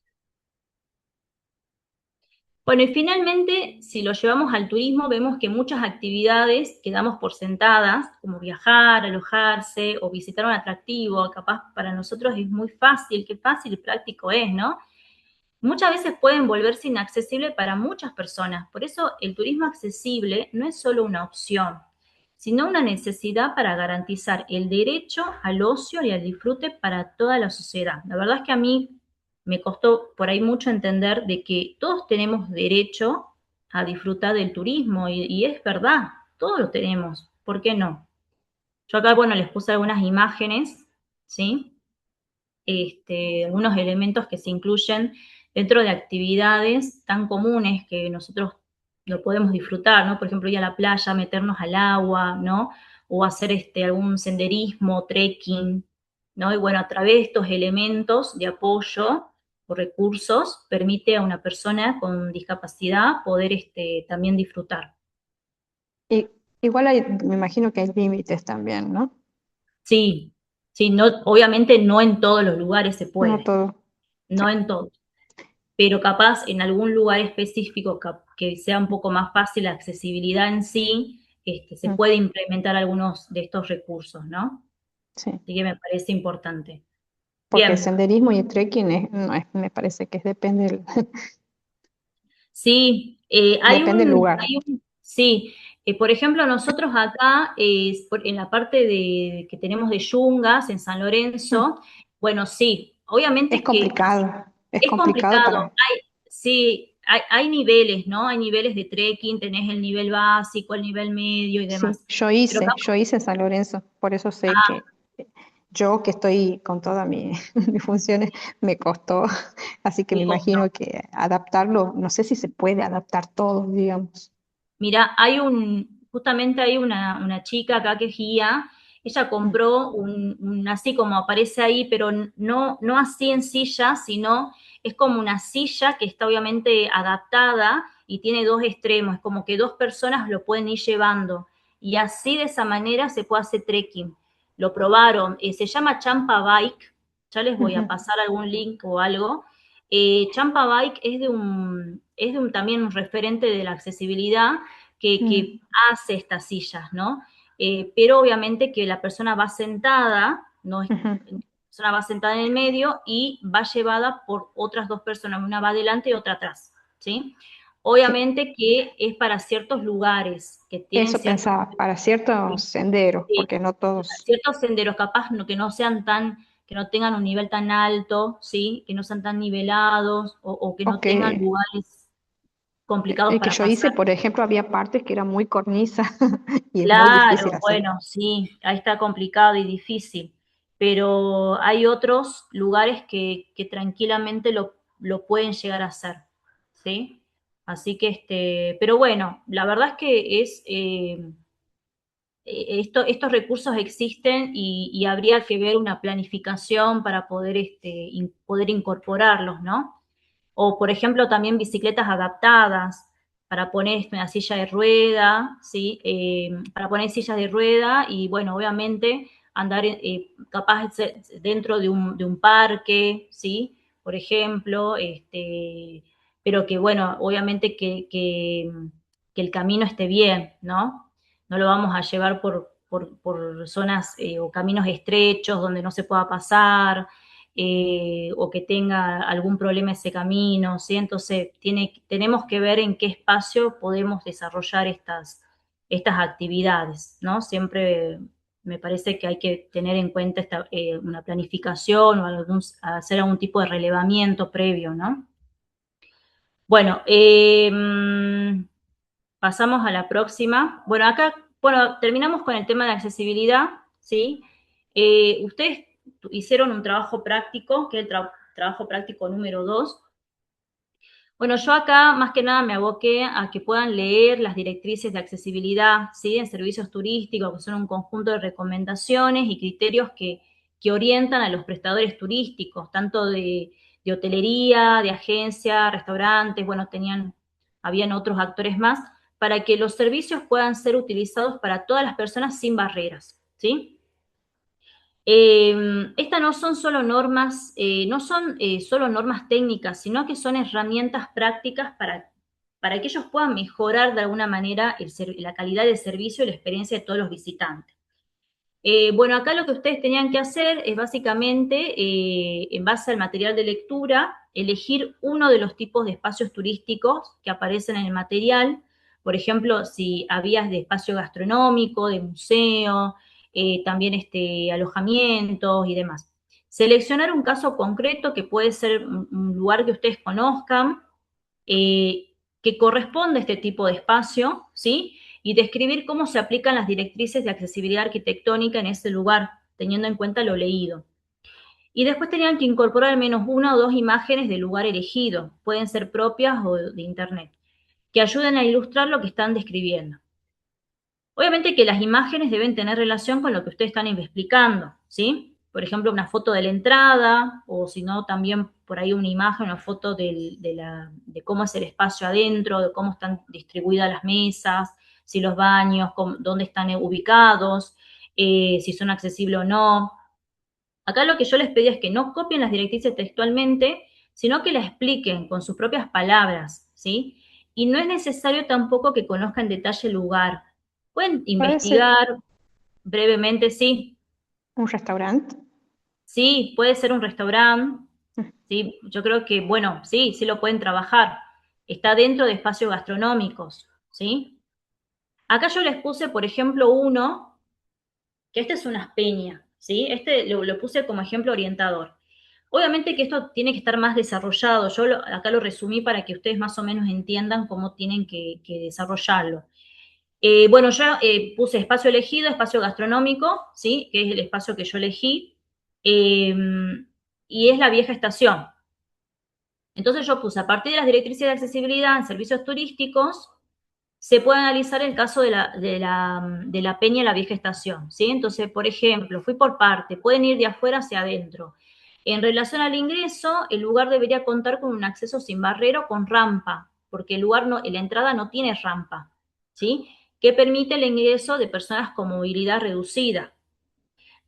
Bueno, y finalmente, si lo llevamos al turismo, vemos que muchas actividades que damos por sentadas, como viajar, alojarse o visitar un atractivo, capaz para nosotros es muy fácil, qué fácil y práctico es, ¿no? Muchas veces pueden volverse inaccesibles para muchas personas. Por eso el turismo accesible no es solo una opción, sino una necesidad para garantizar el derecho al ocio y al disfrute para toda la sociedad. La verdad es que a mí me costó por ahí mucho entender de que todos tenemos derecho a disfrutar del turismo y es verdad, todos lo tenemos. ¿Por qué no? Yo acá, bueno, les puse algunas imágenes, ¿sí? Algunos elementos que se incluyen dentro de actividades tan comunes que nosotros lo podemos disfrutar, ¿no? Por ejemplo, ir a la playa, meternos al agua, ¿no? O hacer algún senderismo, trekking, ¿no? Y bueno, a través de estos elementos de apoyo o recursos, permite a una persona con discapacidad poder también disfrutar. Y igual me imagino que hay límites también, ¿no? Sí, sí, no, obviamente no en todos los lugares se No puede, todo. Sí. no en todos, pero capaz en algún lugar específico que sea un poco más fácil la accesibilidad en sí, se Mm, puede implementar algunos de estos recursos, ¿no? sí, Así que me parece importante. porque el Bien, senderismo y el trekking no es, me parece que es, depende sí, depende del lugar. sí, por ejemplo, nosotros acá, en la parte que tenemos de Yungas, en San Mm, Lorenzo, bueno, sí, obviamente que es es complicado complicado. para... Sí, hay niveles, ¿no? Hay niveles de trekking, tenés el nivel básico, el nivel medio y Sí, demás. Pero acá, yo hice en San Lorenzo, por eso sé ah, que yo que estoy con todas mis funciones, me costó, así que me te costó. imagino que adaptarlo, no sé si se puede adaptar todo, digamos. Mira, justamente hay una chica acá que es guía, ella Mm, compró así como aparece ahí, pero no así en silla, sino es como una silla que está obviamente adaptada y tiene dos extremos, es como que dos personas lo pueden ir llevando. Y así de esa manera se puede hacer trekking. Lo probaron, se llama Champa Bike, ya les voy a ujú, pasar algún link o algo. Champa Bike es de un también un referente de la accesibilidad que mm, hace estas sillas, ¿no? Pero obviamente que la persona va sentada, no es, ujú. la persona va sentada en el medio y va llevada por otras dos personas, una va adelante y otra atrás, ¿sí? Sí, Obviamente que es para ciertos lugares que tienen eso ciertos, pensaba, para ciertos senderos, sí, porque no todos, ciertos senderos, capaz que no sean que no tengan un nivel tan alto, ¿sí? Que no sean tan nivelados o que o no tengan que lugares complicados el que para yo hice, pasar. por ejemplo, había partes que eran muy cornisa y es muy Claro, difícil hacerlo. bueno, sí, ahí está complicado y difícil, pero hay otros lugares que tranquilamente lo pueden llegar a hacer, ¿sí? Así que, pero bueno, la verdad es que estos recursos existen y habría que ver una planificación para poder, poder incorporarlos, ¿no? O, por ejemplo, también bicicletas adaptadas para poner una silla de rueda, ¿sí? Para poner sillas de rueda y, bueno, obviamente andar capaz dentro de un parque, ¿sí? Por ejemplo, pero que, bueno, obviamente que el camino esté bien, ¿no? No lo vamos a llevar por zonas o caminos estrechos donde no se pueda pasar, o que tenga algún problema ese camino, ¿sí? Entonces tenemos que ver en qué espacio podemos desarrollar estas actividades, ¿no? Siempre me parece que hay que tener en cuenta una planificación o hacer algún tipo de relevamiento previo, ¿no? Bueno, pasamos a la próxima. Bueno, acá, bueno, terminamos con el tema de accesibilidad, ¿sí? Ustedes hicieron un trabajo práctico, que es el trabajo práctico número 2. Bueno, yo acá más que nada me aboqué a que puedan leer las directrices de accesibilidad, ¿sí? En servicios turísticos, que son un conjunto de recomendaciones y criterios que orientan a los prestadores turísticos, tanto de hotelería, de agencia, restaurantes, bueno, habían otros actores más, para que los servicios puedan ser utilizados para todas las personas sin barreras, ¿sí? Estas no son solo normas, no son solo normas técnicas, sino que son herramientas prácticas para que ellos puedan mejorar de alguna manera la calidad del servicio y la experiencia de todos los visitantes. Bueno, acá lo que ustedes tenían que hacer es básicamente, en base al material de lectura, elegir uno de los tipos de espacios turísticos que aparecen en el material. Por ejemplo, si habías de espacio gastronómico, de museo, también alojamientos y demás. Seleccionar un caso concreto que puede ser un lugar que ustedes conozcan, eh, que corresponde a este tipo de espacio, ¿sí? Y describir cómo se aplican las directrices de accesibilidad arquitectónica en ese lugar, teniendo en cuenta lo leído. Y después tenían que incorporar al menos una o dos imágenes del lugar elegido, pueden ser propias o de internet, que ayuden a ilustrar lo que están describiendo. Obviamente que las imágenes deben tener relación con lo que ustedes están explicando, ¿sí? Por ejemplo, una foto de la entrada, o si no, también por ahí una imagen, una foto de cómo es el espacio adentro, de cómo están distribuidas las mesas, si los baños, dónde están ubicados, si son accesibles o no. Acá lo que yo les pedí es que no copien las directrices textualmente, sino que las expliquen con sus propias palabras, ¿sí? Y no es necesario tampoco que conozcan en detalle el lugar, Pueden Puede ser investigar brevemente, sí, un restaurante. sí, puede ser un restaurante, sí, yo creo que, bueno, sí, sí lo pueden trabajar. Está dentro de espacios gastronómicos, ¿sí? Acá yo les puse, por ejemplo, uno, que este es una peña, ¿sí? Este lo puse como ejemplo orientador. Obviamente que esto tiene que estar más desarrollado. Acá lo resumí para que ustedes más o menos entiendan cómo tienen que desarrollarlo. Bueno, yo puse espacio elegido, espacio gastronómico, ¿sí? Que es el espacio que yo elegí, eh, y es la vieja estación. Entonces yo puse, a partir de las directrices de accesibilidad en servicios turísticos, se puede analizar el caso de la Peña y la Vieja Estación, ¿sí? Entonces, por ejemplo, fui por parte, pueden ir de afuera hacia adentro. En relación al ingreso, el lugar debería contar con un acceso sin barrero con rampa, porque el lugar no, la entrada no tiene rampa, ¿sí? Que permite el ingreso de personas con movilidad reducida.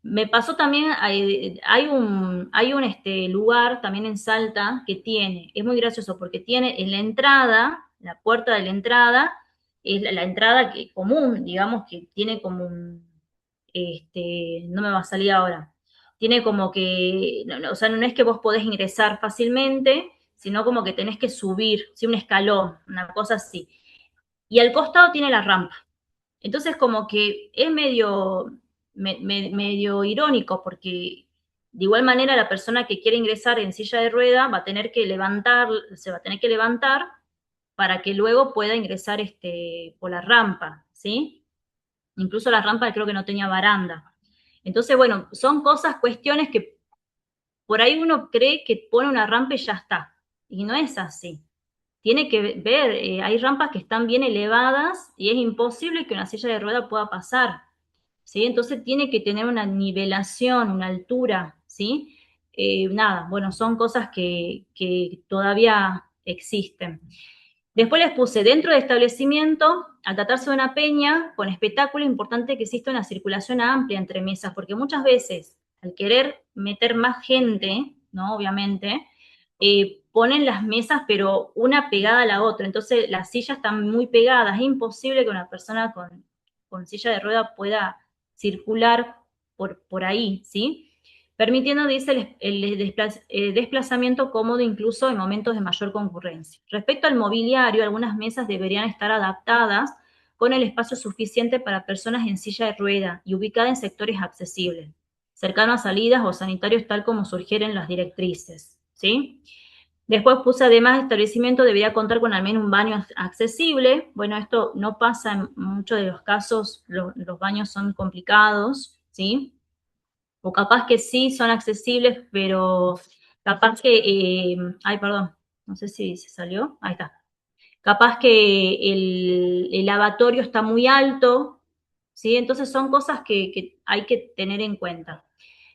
Me pasó también, hay un lugar también en Salta que tiene, es muy gracioso porque tiene en la entrada, la puerta de la entrada, es la entrada común, digamos que tiene como un, no me va a salir ahora, tiene como que, o sea, no es que vos podés ingresar fácilmente, sino como que tenés que subir, ¿sí? Un escalón, una cosa así. Y al costado tiene la rampa. Entonces, como que es medio irónico, porque de igual manera la persona que quiere ingresar en silla de rueda va a tener que levantar, se va a tener que levantar para que luego pueda ingresar por la rampa, ¿sí? Incluso la rampa creo que no tenía baranda. Entonces, bueno, son cosas, cuestiones que por ahí uno cree que pone una rampa y ya está. Y no es así. Tiene que ver, hay rampas que están bien elevadas y es imposible que una silla de rueda pueda pasar. ¿Sí? Entonces tiene que tener una nivelación, una altura, ¿sí? Nada, bueno, son cosas que todavía existen. Después les puse dentro del establecimiento, al tratarse de una peña con espectáculo, es importante que exista una circulación amplia entre mesas, porque muchas veces, al querer meter más gente, ¿no? Obviamente, ponen las mesas, pero una pegada a la otra. Entonces, las sillas están muy pegadas. Es imposible que una persona con silla de rueda pueda circular por ahí, ¿sí? Permitiendo, dice, el desplazamiento cómodo incluso en momentos de mayor concurrencia. Respecto al mobiliario, algunas mesas deberían estar adaptadas con el espacio suficiente para personas en silla de rueda y ubicadas en sectores accesibles, cercanos a salidas o sanitarios tal como sugieren las directrices, ¿sí? Después puse, además, establecimiento debería contar con al menos un baño accesible. Bueno, esto no pasa en muchos de los casos, los baños son complicados, ¿sí? O capaz que sí son accesibles, pero capaz que, ay, perdón, no sé si se salió, ahí está. Capaz que el lavatorio está muy alto, ¿sí? Entonces son cosas que hay que tener en cuenta.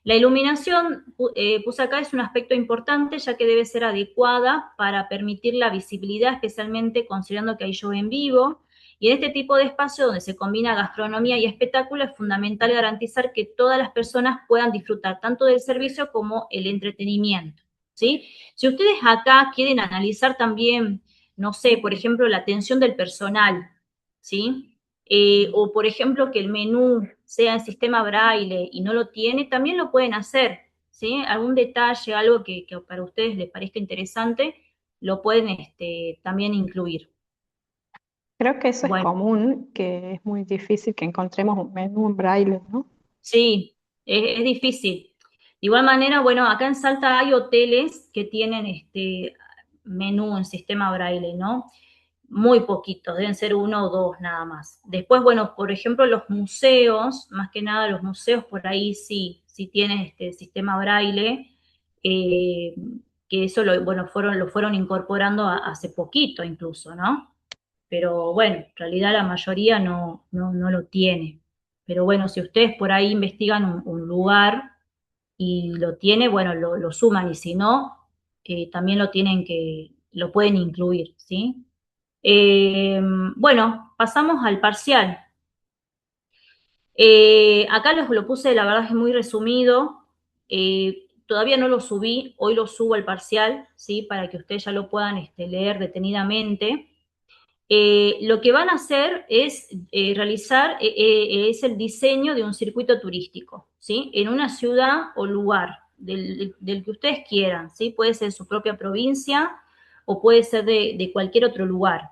La iluminación, puse acá, es un aspecto importante ya que debe ser adecuada para permitir la visibilidad, especialmente considerando que hay show en vivo. Y en este tipo de espacio donde se combina gastronomía y espectáculo es fundamental garantizar que todas las personas puedan disfrutar tanto del servicio como el entretenimiento, ¿sí? Si ustedes acá quieren analizar también, no sé, por ejemplo, la atención del personal, ¿sí? O por ejemplo que el menú sea en sistema braille y no lo tiene, también lo pueden hacer, ¿sí? Algún detalle, algo que para ustedes les parezca interesante, lo pueden también incluir. Creo que eso es Bueno, común, que es muy difícil que encontremos un menú en braille, ¿no? sí, es difícil. De igual manera, bueno, acá en Salta hay hoteles que tienen menú en sistema braille, ¿no? Muy poquitos, deben ser uno o dos nada más. Después, bueno, por ejemplo, los museos, más que nada los museos por ahí sí tienen este sistema braille, eh, que eso bueno, lo fueron incorporando hace poquito incluso, ¿no? Pero bueno, en realidad la mayoría no lo tiene. Pero bueno, si ustedes por ahí investigan un lugar y lo tiene, bueno, lo suman, y si no, también lo pueden incluir, ¿sí? Bueno, pasamos al parcial. Acá lo puse, la verdad es muy resumido. Todavía no lo subí, hoy lo subo al parcial, ¿sí? Para que ustedes ya lo puedan leer detenidamente. lo que van a hacer es realizar es el diseño de un circuito turístico, ¿sí? En una ciudad o lugar del que ustedes quieran, ¿sí? Puede ser su propia provincia o puede ser de cualquier otro lugar,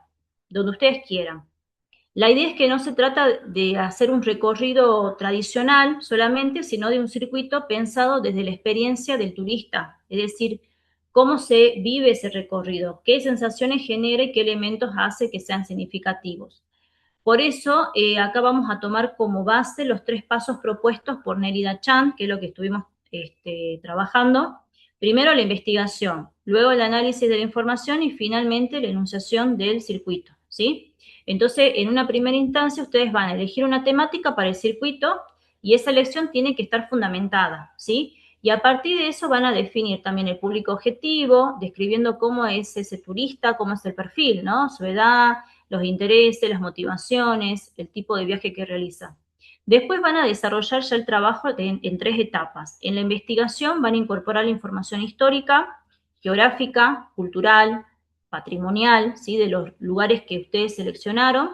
donde ustedes quieran. La idea es que no se trata de hacer un recorrido tradicional solamente, sino de un circuito pensado desde la experiencia del turista, es decir, cómo se vive ese recorrido, qué sensaciones genera y qué elementos hace que sean significativos. Por eso, acá vamos a tomar como base los 3 pasos propuestos por Nerida Chan, que es lo que estuvimos trabajando. Primero la investigación, luego el análisis de la información y finalmente la enunciación del circuito, ¿sí? Entonces, en una primera instancia, ustedes van a elegir una temática para el circuito y esa elección tiene que estar fundamentada, ¿sí? Y a partir de eso van a definir también el público objetivo, describiendo cómo es ese turista, cómo es el perfil, ¿no? Su edad, los intereses, las motivaciones, el tipo de viaje que realiza. Después van a desarrollar ya el trabajo en 3 etapas. En la investigación van a incorporar la información histórica, geográfica, cultural, patrimonial, ¿sí? De los lugares que ustedes seleccionaron.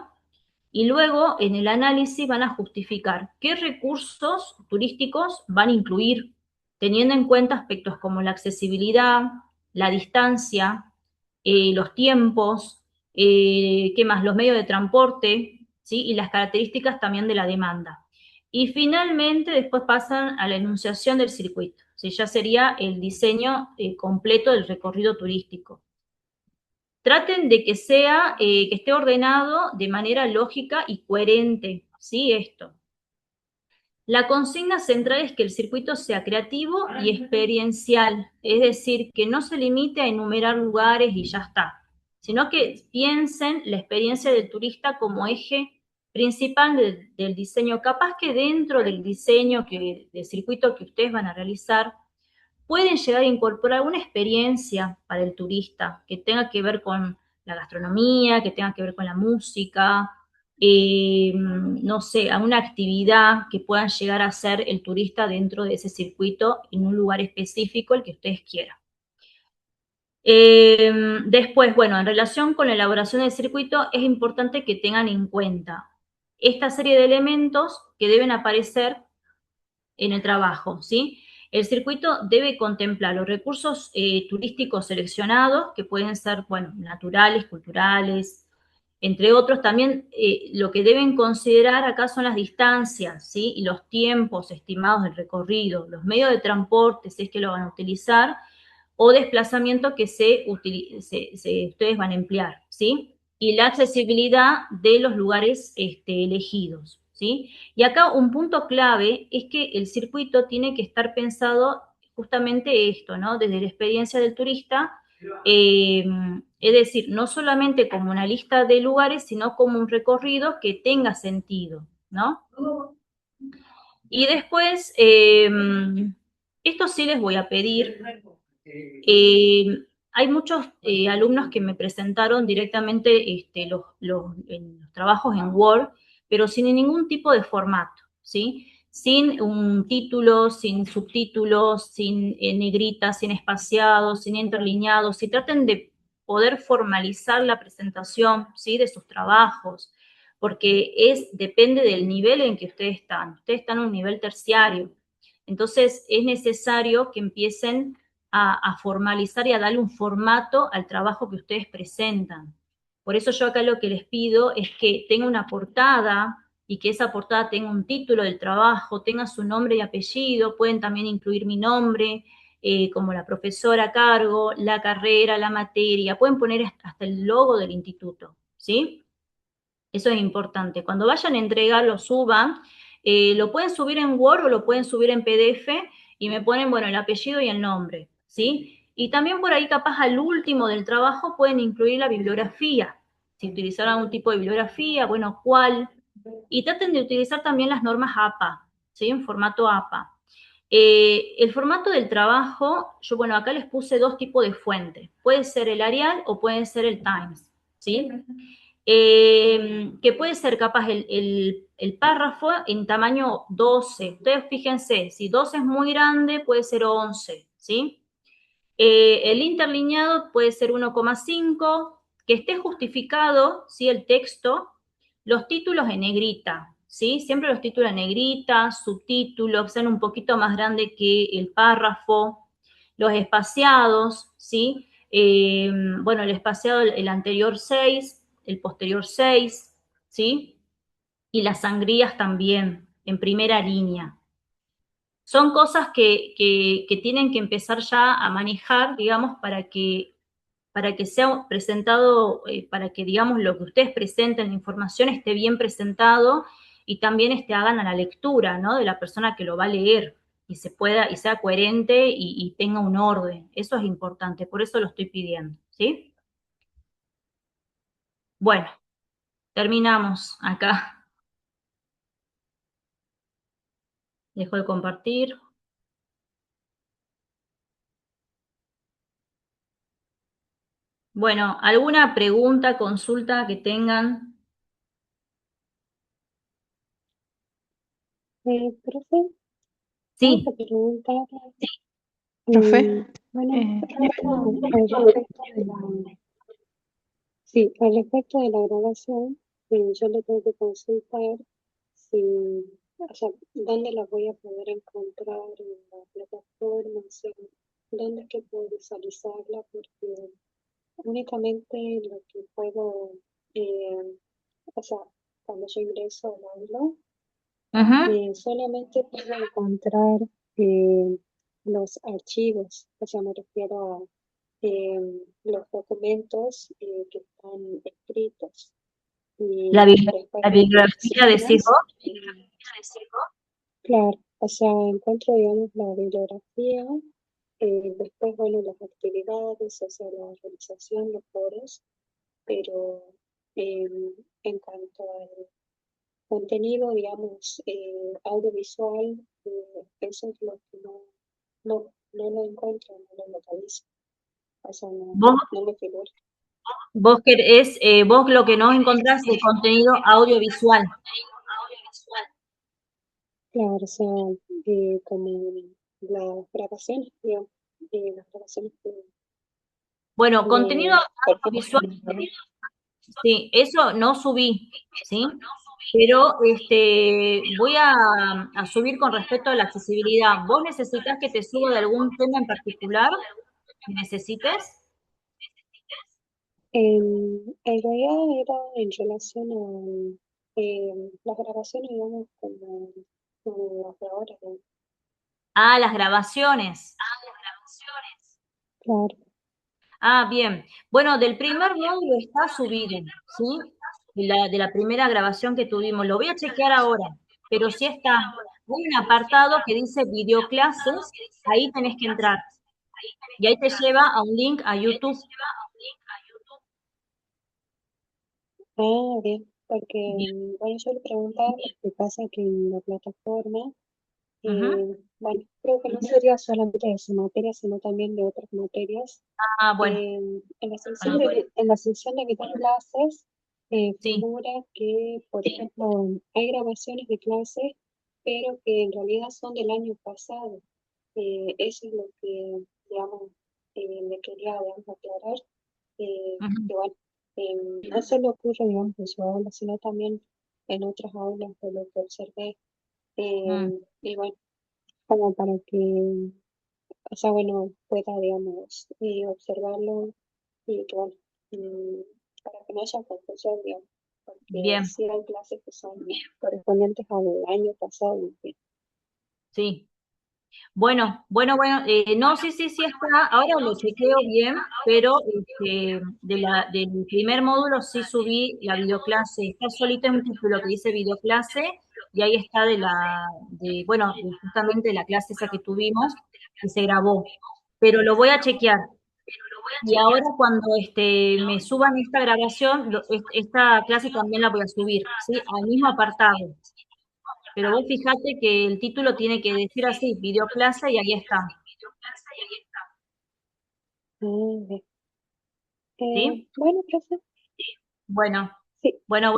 Y luego en el análisis van a justificar qué recursos turísticos van a incluir, teniendo en cuenta aspectos como la accesibilidad, la distancia, los tiempos, ¿qué más? Los medios de transporte, ¿sí? Y las características también de la demanda. Y finalmente después pasan a la enunciación del circuito, ¿sí? Ya sería el diseño completo del recorrido turístico. Traten de que sea, que esté ordenado de manera lógica y coherente, ¿sí? Esto. La consigna central es que el circuito sea creativo y experiencial, es decir, que no se limite a enumerar lugares y ya está, sino que piensen la experiencia del turista como eje principal del diseño. Capaz que dentro del diseño, del circuito que ustedes van a realizar, pueden llegar a incorporar una experiencia para el turista que tenga que ver con la gastronomía, que tenga que ver con la música, no sé, a una actividad que puedan llegar a hacer el turista dentro de ese circuito en un lugar específico, el que ustedes quieran. Después, bueno, en relación con la elaboración del circuito, es importante que tengan en cuenta esta serie de elementos que deben aparecer en el trabajo, ¿sí? El circuito debe contemplar los recursos turísticos seleccionados, que pueden ser, bueno, naturales, culturales, entre otros. También lo que deben considerar acá son las distancias, ¿sí? Y los tiempos estimados del recorrido, los medios de transporte, si es que lo van a utilizar, o desplazamiento que ustedes van a emplear, ¿sí? Y la accesibilidad de los lugares elegidos, ¿sí? Y acá un punto clave es que el circuito tiene que estar pensado justamente esto, ¿no? Desde la experiencia del turista, es decir, no solamente como una lista de lugares, sino como un recorrido que tenga sentido, ¿no? Y después, esto sí les voy a pedir. Hay muchos alumnos que me presentaron directamente los trabajos en Word, pero sin ningún tipo de formato, ¿sí? Sin un título, sin subtítulos, sin negritas, sin espaciados, sin interlineados. Si traten de poder formalizar la presentación, ¿sí? De sus trabajos, porque depende del nivel en que ustedes están. Ustedes están en un nivel terciario. Entonces, es necesario que empiecen a formalizar y a darle un formato al trabajo que ustedes presentan. Por eso yo acá lo que les pido es que tenga una portada y que esa portada tenga un título del trabajo, tenga su nombre y apellido, pueden también incluir mi nombre, como la profesora a cargo, la carrera, la materia, pueden poner hasta el logo del instituto, ¿sí? Eso es importante. Cuando vayan a entregar, lo suban. Lo pueden subir en Word o lo pueden subir en PDF y me ponen, bueno, el apellido y el nombre, ¿sí? Y también por ahí, capaz al último del trabajo, pueden incluir la bibliografía. Si utilizaran algún tipo de bibliografía, bueno, ¿cuál? Y traten de utilizar también las normas APA, ¿sí? En formato APA. El formato del trabajo, yo, bueno, acá les puse 2 tipos de fuente. Puede ser el Arial o puede ser el Times, ¿sí? Que puede ser capaz el párrafo en tamaño 12. Ustedes fíjense, si 12 es muy grande, puede ser 11, ¿sí? El interlineado puede ser 1,5, que esté justificado, ¿sí? El texto, los títulos en negrita, ¿sí? Siempre los títulos en negrita, subtítulos, sean un poquito más grandes que el párrafo, los espaciados, ¿sí? Bueno, el espaciado, el anterior 6, el posterior 6, ¿sí? Y las sangrías también, en primera línea. Son cosas que tienen que empezar ya a manejar, digamos, para que sea presentado, para que, digamos, lo que ustedes presenten, la información esté bien presentado y también hagan a la lectura, ¿no? De la persona que lo va a leer y y sea coherente y tenga un orden. Eso es importante, por eso lo estoy pidiendo, ¿sí? Bueno, terminamos acá. Dejo de compartir. Bueno, ¿alguna pregunta, consulta que tengan? Profe, vamos a Sí, preguntar, Profe, bueno, eh, al respecto de sí, al respecto de la grabación, yo le tengo que consultar si, o sea, dónde la voy a poder encontrar en la plataforma, o sea, dónde es que puedo visualizarla, porque únicamente lo que puedo, o sea, cuando yo ingreso al aula, ujú. solamente puedo encontrar eh, los archivos, o sea, me refiero a los documentos que están escritos. La, Y bibli- después la las bibliografía, decís grabaciones, vos. claro, o sea, encuentro, digamos, la bibliografía, después, bueno, las actividades, o sea, la realización, los foros, pero eh, en cuanto al contenido, digamos, audiovisual, eso es lo que no lo encuentro, no lo localizo, o sea, Vos, no me figura. vos querés, vos lo que no encontrás es el contenido audiovisual. Claro, o sea, como las grabaciones, digamos, las grabaciones Bueno, contenido por audiovisual, ejemplo, sí, eso no subí, ¿sí? Pero voy a subir con respecto a la accesibilidad. ¿Vos necesitas que te suba de algún tema en particular que necesites? en realidad era en relación a las grabaciones, digamos, como las de ahora, ¿no? Ah, las grabaciones. Claro. Ah, bien. Bueno, del primer módulo está subido, ¿sí? De la primera grabación que tuvimos. Lo voy a chequear ahora, pero sí está. Hay un apartado que dice videoclases, ahí tenés que entrar. Y ahí te lleva a un link a YouTube. Ah, bien, porque, Bien. bueno, yo le preguntaba qué pasa que en la plataforma, Ujú. bueno, creo que no sería solamente de su materia, sino también de otras materias. Ah, bueno. En en la sección de evitar clases, Sí. figura que, por ejemplo, hay grabaciones de clases, pero que en realidad son del año pasado. Eso es lo que, digamos, le quería, digamos, aclarar. Ujú. Que bueno, no solo ocurre, digamos, en su aula, sino también en otras aulas de lo que observé. Mm. Y bueno, como para que, o sea, bueno, pueda, digamos, observarlo y que, bueno, mm, para que no haya confusión, digamos, porque Bien, sí hay clases que son correspondientes al año pasado. sí. Bueno, no, sí, sí, sí está, ahora lo chequeo bien, pero del primer módulo sí subí la videoclase, está solito en un título que dice videoclase, y ahí está justamente la clase esa que tuvimos, que se grabó, pero lo voy a chequear, y ahora cuando me suban esta grabación, esta clase también la voy a subir, ¿sí? Al mismo apartado. Pero vos fijate que el título tiene que decir así, videoclase, y ahí está, Ah, bien. ¿sí? Bueno, profe, Bueno, sí. bueno.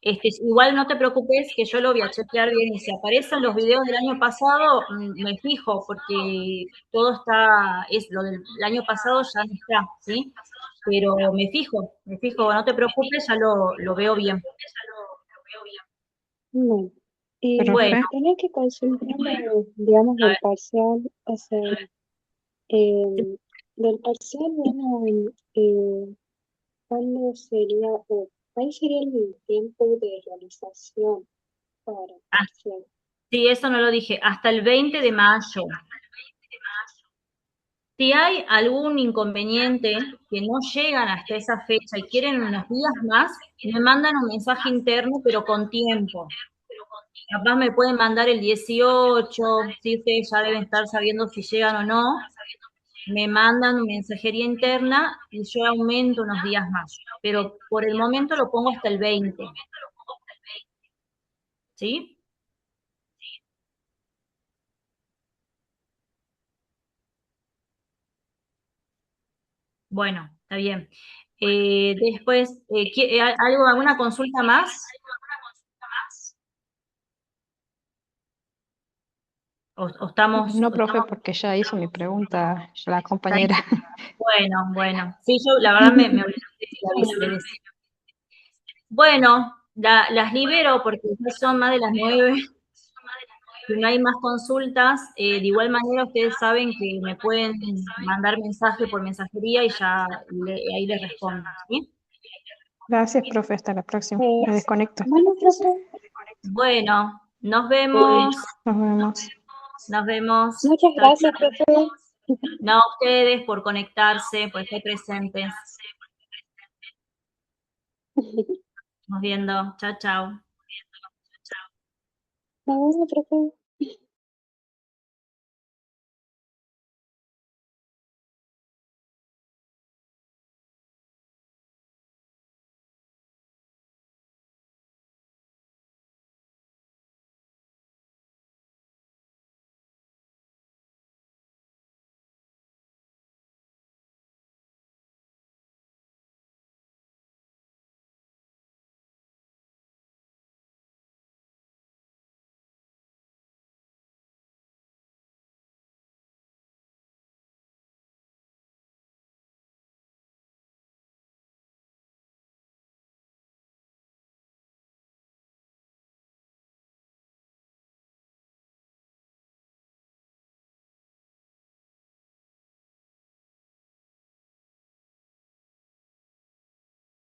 Igual no te preocupes que yo lo voy a chequear bien y si aparecen los videos del año pasado, me fijo, porque todo está, es lo del año pasado ya no está, ¿sí? pero me fijo, no te preocupes, ya lo veo bien. Bueno, Bueno, Profe, tenés que consultarme, digamos, a del ver, parcial, o sea, eh, del parcial, bueno, ¿cuándo sería, o cuál sería el tiempo de realización para el ah, parcial? sí, eso no lo dije, hasta el 20 de mayo. Si hay algún inconveniente que no llegan hasta esa fecha y quieren unos días más, me mandan un mensaje interno, pero con tiempo. Capaz me pueden mandar el 18, si ustedes ya deben estar sabiendo si llegan o no. Me mandan mensajería interna y yo aumento unos días más. Pero por el momento lo pongo hasta el 20, ¿sí? Bueno, está bien. Después, ¿algo, alguna consulta más? O estamos, no, o profe, estamos porque ya hizo mi pregunta la ya compañera. bueno, bueno. Sí, yo la verdad me olvidé de decir. Bueno, las libero porque ya son más de las 9. Si no hay más consultas, de igual manera ustedes saben que me pueden mandar mensaje por mensajería y ya ahí les respondo, ¿sí? Gracias, profe, hasta la próxima. Eh, Me desconecto. bueno, profe, Bueno, nos eh, vemos, Nos vemos. nos vemos. muchas Chao, gracias, chao. profe. No a ustedes por conectarse, por estar presentes. Nos viendo. Chao, chao. Nos vemos, profe.